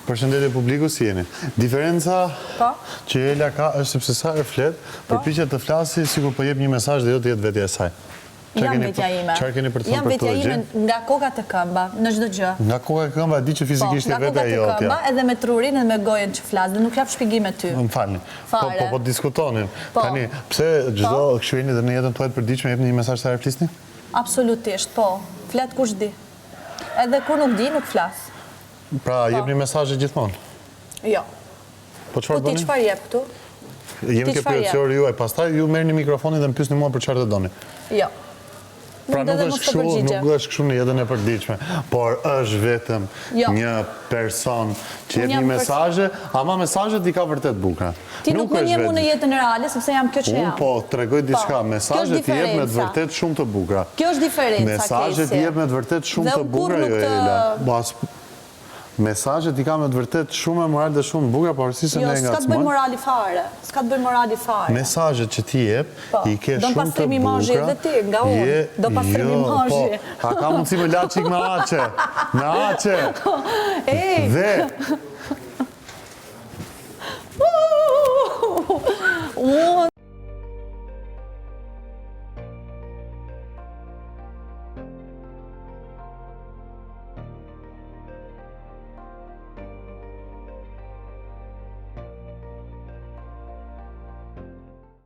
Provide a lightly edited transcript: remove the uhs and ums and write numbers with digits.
Përshëndetje publiku, si jeni? Diferenca që Ela ka është sepse sa herë flet, përpiqet të flasi sikur po jep një mesazh dhe jo të jetë vetja e saj. Jam vetja ime. Çfarë keni për të thënë Jam për vetja këtë ime nga koka të këmba, në çdo gjë. Nga koka e këmba, di që fizikisht je vetja jotja. Nga koka të këmba edhe me trurinë edhe me gojën që flas, dhe nuk jap shpjegime ty. Më falni. Po diskutonin. Tani, pse çdo kështu jeni dhe në jetën tuaj të përditshme jepni një mesazh sa herë flisni? Absolutisht, po. Flet kush di. Edhe kur nuk di, nuk flas. Pra, jepni mesazhe gjithmonë. Jo. Po çfarë bëni? Ti çfarë jep këtu? Jemi ke përgjithësor juaj, pastaj ju merrni mikrofonin dhe më pyesni mua për çfarë të doni. Jo. Pra nuk është kështu në jetën e përditshme, por është vetëm një person që jep një mesazhe, ama mesazhet i ka vërtet bukura. Ti nuk më njeh mua në jetën reale sepse jam kjo që jam. Unë po tregoj diçka, mesazhet i jep me të vërtet shumë të bukura. Kjo është diferenca. Mesazhet i jep me të vërtet shumë të bukura, jo Ela. Mesazhet i ka me të vërtet shumë e moral dhe shumë bukura, pavarësisht se ne ngacmojmë. Jo, s'ka të bëjë morali fare. S'ka të bëjë morali fare. Mesazhet që ti jep i ke shumë të bukura. Do pastrim imazhi edhe ti, nga unë. Do pastrim imazhi. A ka mundësi me la çik me aqe? Me aqe. Dhe